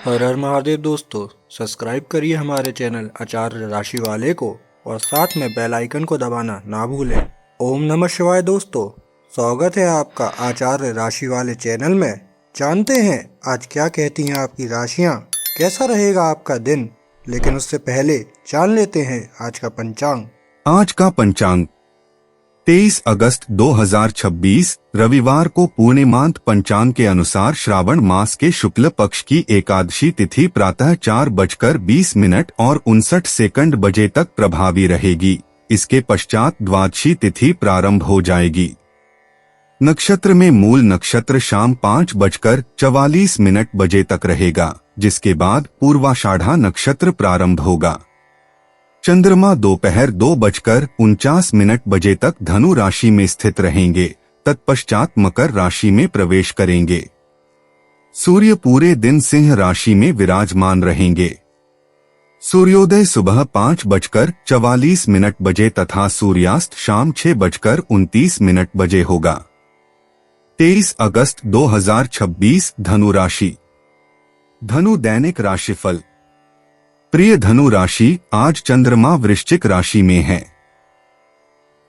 हर हर महादेव दोस्तों। सब्सक्राइब करिए हमारे चैनल आचार्य राशि वाले को और साथ में बेल आइकन को दबाना ना भूलें। ओम नमः शिवाय दोस्तों, स्वागत है आपका आचार्य राशि वाले चैनल में। जानते हैं आज क्या कहती हैं आपकी राशियां, कैसा रहेगा आपका दिन। लेकिन उससे पहले जान लेते हैं आज का पंचांग। आज का पंचांग 23 अगस्त 2026 रविवार को पूर्णिमांत पंचांग के अनुसार श्रावण मास के शुक्ल पक्ष की एकादशी तिथि प्रातः 4:20 और 59 बजे तक प्रभावी रहेगी। इसके पश्चात द्वादशी तिथि प्रारंभ हो जाएगी। नक्षत्र में मूल नक्षत्र शाम 5:44 बजे तक रहेगा, जिसके बाद पूर्वाषाढ़ा नक्षत्र प्रारंभ होगा। चंद्रमा दोपहर 2:49 बजे तक धनु राशि में स्थित रहेंगे, तत्पश्चात मकर राशि में प्रवेश करेंगे। सूर्य पूरे दिन सिंह राशि में विराजमान रहेंगे। सूर्योदय सुबह 5:44 बजे तथा सूर्यास्त शाम 6:29 बजे होगा। 23 अगस्त 2026 धनु राशि। धनु दैनिक राशिफल। प्रिय धनु राशि, आज चंद्रमा वृश्चिक राशि में है।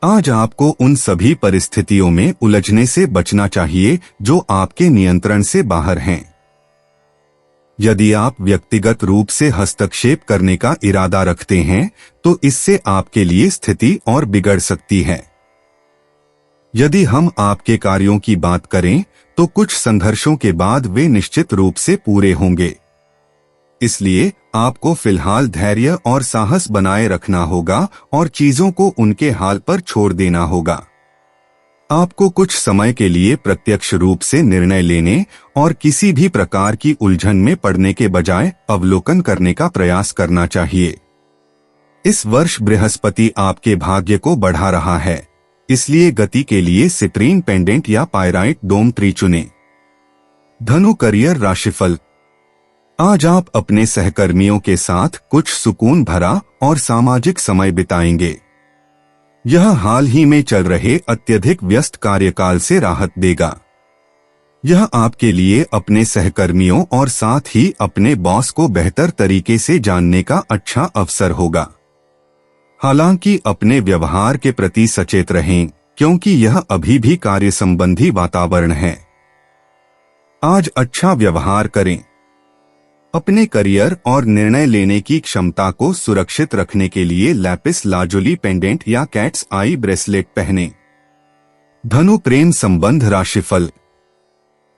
आज आपको उन सभी परिस्थितियों में उलझने से बचना चाहिए जो आपके नियंत्रण से बाहर हैं। यदि आप व्यक्तिगत रूप से हस्तक्षेप करने का इरादा रखते हैं तो इससे आपके लिए स्थिति और बिगड़ सकती है। यदि हम आपके कार्यों की बात करें तो कुछ संघर्षों के बाद वे निश्चित रूप से पूरे होंगे। इसलिए आपको फिलहाल धैर्य और साहस बनाए रखना होगा और चीजों को उनके हाल पर छोड़ देना होगा। आपको कुछ समय के लिए प्रत्यक्ष रूप से निर्णय लेने और किसी भी प्रकार की उलझन में पड़ने के बजाय अवलोकन करने का प्रयास करना चाहिए। इस वर्ष बृहस्पति आपके भाग्य को बढ़ा रहा है, इसलिए गति के लिए सिट्रीन पेंडेंट या पायराइट डोम ट्री चुनें। धनु करियर राशिफल। आज आप अपने सहकर्मियों के साथ कुछ सुकून भरा और सामाजिक समय बिताएंगे। यह हाल ही में चल रहे अत्यधिक व्यस्त कार्यकाल से राहत देगा। यह आपके लिए अपने सहकर्मियों और साथ ही अपने बॉस को बेहतर तरीके से जानने का अच्छा अवसर होगा। हालांकि अपने व्यवहार के प्रति सचेत रहें, क्योंकि यह अभी भी कार्य संबंधी वातावरण है। आज अच्छा व्यवहार करें। अपने करियर और निर्णय लेने की क्षमता को सुरक्षित रखने के लिए लैपिस लाजुली पेंडेंट या कैट्स आई ब्रेसलेट पहनें। धनु प्रेम संबंध राशिफल।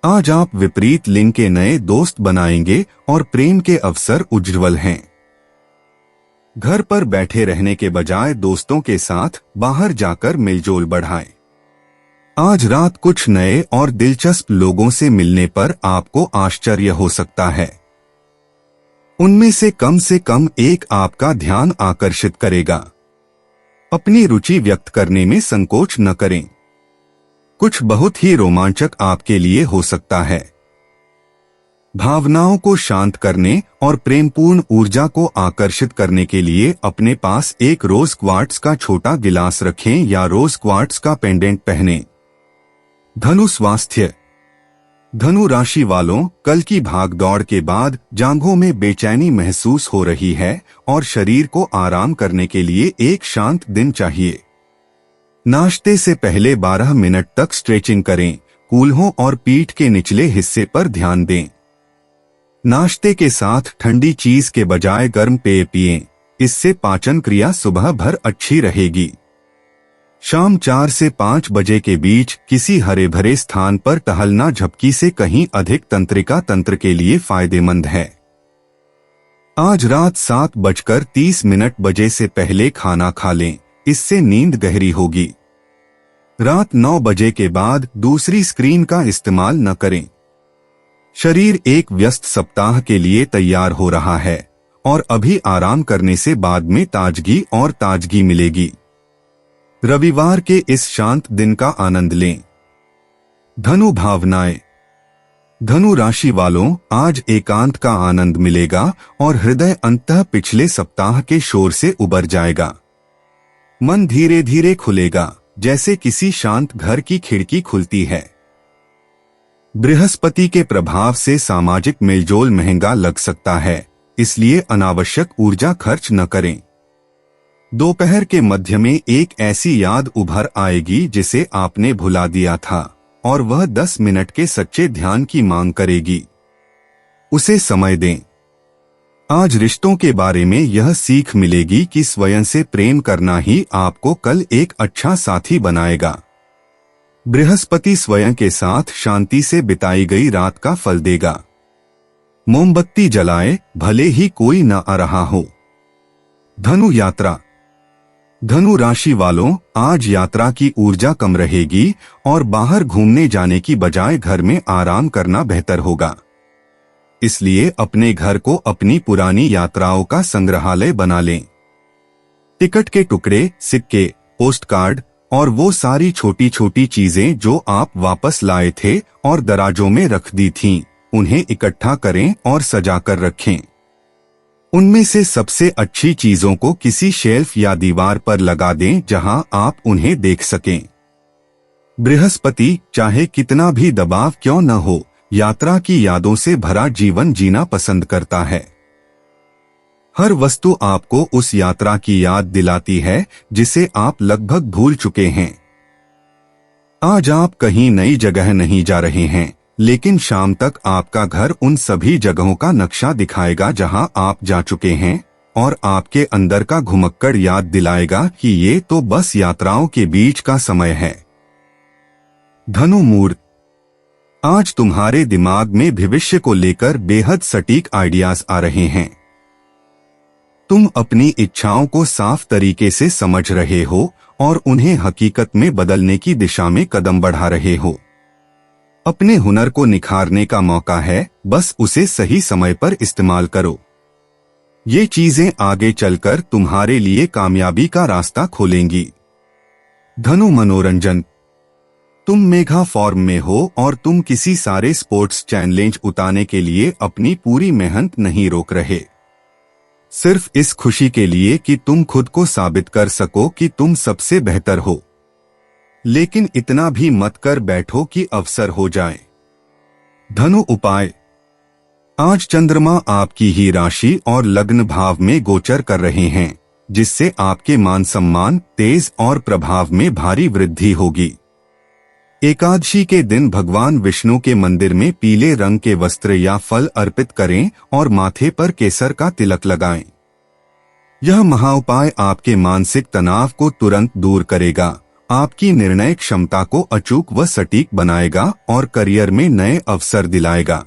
आज आप विपरीत लिंग के नए दोस्त बनाएंगे और प्रेम के अवसर उज्ज्वल हैं। घर पर बैठे रहने के बजाय दोस्तों के साथ बाहर जाकर मेलजोल बढ़ाएं। आज रात कुछ नए और दिलचस्प लोगों से मिलने पर आपको आश्चर्य हो सकता है। उनमें से कम एक आपका ध्यान आकर्षित करेगा। अपनी रुचि व्यक्त करने में संकोच न करें। कुछ बहुत ही रोमांचक आपके लिए हो सकता है। भावनाओं को शांत करने और प्रेमपूर्ण ऊर्जा को आकर्षित करने के लिए अपने पास एक रोज क्वार्ट्स का छोटा गिलास रखें या रोज क्वार्ट्स का पेंडेंट पहनें। धनु स्वास्थ्य। धनु राशि वालों, कल की भागदौड़ के बाद जांघों में बेचैनी महसूस हो रही है और शरीर को आराम करने के लिए एक शांत दिन चाहिए। नाश्ते से पहले 12 मिनट तक स्ट्रेचिंग करें। कूल्हों और पीठ के निचले हिस्से पर ध्यान दें। नाश्ते के साथ ठंडी चीज के बजाय गर्म पेय पिएं। इससे पाचन क्रिया सुबह भर अच्छी रहेगी। शाम 4 से 5 बजे के बीच किसी हरे भरे स्थान पर टहलना झपकी से कहीं अधिक तंत्रिका तंत्र के लिए फायदेमंद है। आज रात 7:30 बजे से पहले खाना खा लें, इससे नींद गहरी होगी। रात 9 बजे के बाद दूसरी स्क्रीन का इस्तेमाल न करें। शरीर एक व्यस्त सप्ताह के लिए तैयार हो रहा है और अभी आराम करने से बाद में ताजगी मिलेगी। रविवार के इस शांत दिन का आनंद लें। धनु भावनाएं। धनु राशि वालों, आज एकांत का आनंद मिलेगा और हृदय अंततः पिछले सप्ताह के शोर से उबर जाएगा। मन धीरे धीरे खुलेगा, जैसे किसी शांत घर की खिड़की खुलती है। बृहस्पति के प्रभाव से सामाजिक मेलजोल महंगा लग सकता है, इसलिए अनावश्यक ऊर्जा खर्च न करें। दोपहर के मध्य में एक ऐसी याद उभर आएगी जिसे आपने भुला दिया था और वह 10 मिनट के सच्चे ध्यान की मांग करेगी। उसे समय दें। आज रिश्तों के बारे में यह सीख मिलेगी कि स्वयं से प्रेम करना ही आपको कल एक अच्छा साथी बनाएगा। बृहस्पति स्वयं के साथ शांति से बिताई गई रात का फल देगा। मोमबत्ती जलाए भले ही कोई न आ रहा हो। धनु यात्रा। धनु राशि वालों, आज यात्रा की ऊर्जा कम रहेगी और बाहर घूमने जाने की बजाय घर में आराम करना बेहतर होगा। इसलिए अपने घर को अपनी पुरानी यात्राओं का संग्रहालय बना लें। टिकट के टुकड़े, सिक्के, पोस्ट कार्ड और वो सारी छोटी छोटी चीजें जो आप वापस लाए थे और दराजों में रख दी थीं, उन्हें इकट्ठा करें और सजाकर रखें। उनमें से सबसे अच्छी चीजों को किसी शेल्फ या दीवार पर लगा दें जहां आप उन्हें देख सकें। बृहस्पति चाहे कितना भी दबाव क्यों न हो, यात्रा की यादों से भरा जीवन जीना पसंद करता है। हर वस्तु आपको उस यात्रा की याद दिलाती है जिसे आप लगभग भूल चुके हैं। आज आप कहीं नई जगह नहीं जा रहे हैं, लेकिन शाम तक आपका घर उन सभी जगहों का नक्शा दिखाएगा जहां आप जा चुके हैं और आपके अंदर का घुमक्कड़ याद दिलाएगा कि ये तो बस यात्राओं के बीच का समय है। धनु मूड। आज तुम्हारे दिमाग में भविष्य को लेकर बेहद सटीक आइडियाज आ रहे हैं। तुम अपनी इच्छाओं को साफ तरीके से समझ रहे हो और उन्हें हकीकत में बदलने की दिशा में कदम बढ़ा रहे हो। अपने हुनर को निखारने का मौका है, बस उसे सही समय पर इस्तेमाल करो। ये चीजें आगे चलकर तुम्हारे लिए कामयाबी का रास्ता खोलेंगी। धनु मनोरंजन। तुम मेगा फॉर्म में हो और तुम किसी सारे स्पोर्ट्स चैलेंज उतारने के लिए अपनी पूरी मेहनत नहीं रोक रहे, सिर्फ इस खुशी के लिए कि तुम खुद को साबित कर सको कि तुम सबसे बेहतर हो। लेकिन इतना भी मत कर बैठो कि अवसर हो जाए। धनु उपाय। आज चंद्रमा आपकी ही राशि और लग्न भाव में गोचर कर रहे हैं, जिससे आपके मान सम्मान, तेज और प्रभाव में भारी वृद्धि होगी। एकादशी के दिन भगवान विष्णु के मंदिर में पीले रंग के वस्त्र या फल अर्पित करें और माथे पर केसर का तिलक लगाएं। यह महाउपाय आपके मानसिक तनाव को तुरंत दूर करेगा, आपकी निर्णय क्षमता को अचूक व सटीक बनाएगा और करियर में नए अवसर दिलाएगा।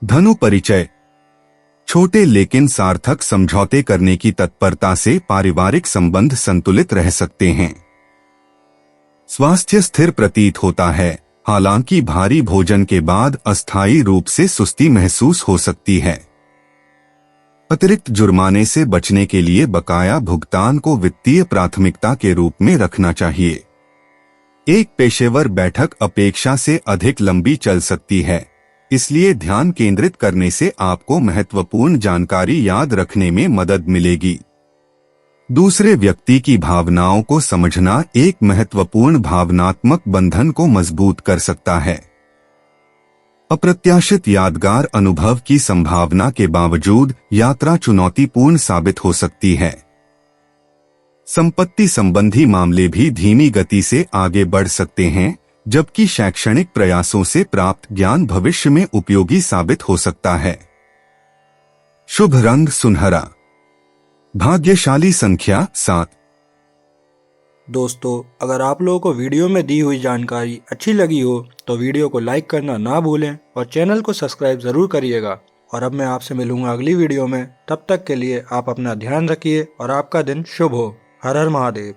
धनु परिचय। छोटे लेकिन सार्थक समझौते करने की तत्परता से पारिवारिक संबंध संतुलित रह सकते हैं। स्वास्थ्य स्थिर प्रतीत होता है, हालांकि भारी भोजन के बाद अस्थायी रूप से सुस्ती महसूस हो सकती है। अतिरिक्त जुर्माने से बचने के लिए बकाया भुगतान को वित्तीय प्राथमिकता के रूप में रखना चाहिए। एक पेशेवर बैठक अपेक्षा से अधिक लंबी चल सकती है, इसलिए ध्यान केंद्रित करने से आपको महत्वपूर्ण जानकारी याद रखने में मदद मिलेगी। दूसरे व्यक्ति की भावनाओं को समझना एक महत्वपूर्ण भावनात्मक बंधन को मजबूत कर सकता है। अप्रत्याशित यादगार अनुभव की संभावना के बावजूद यात्रा चुनौतीपूर्ण साबित हो सकती है। संपत्ति संबंधी मामले भी धीमी गति से आगे बढ़ सकते हैं, जबकि शैक्षणिक प्रयासों से प्राप्त ज्ञान भविष्य में उपयोगी साबित हो सकता है। शुभ रंग सुनहरा। भाग्यशाली संख्या 7। दोस्तों, अगर आप लोगों को वीडियो में दी हुई जानकारी अच्छी लगी हो तो वीडियो को लाइक करना ना भूलें और चैनल को सब्सक्राइब ज़रूर करिएगा। और अब मैं आपसे मिलूंगा अगली वीडियो में। तब तक के लिए आप अपना ध्यान रखिए और आपका दिन शुभ हो। हर हर महादेव।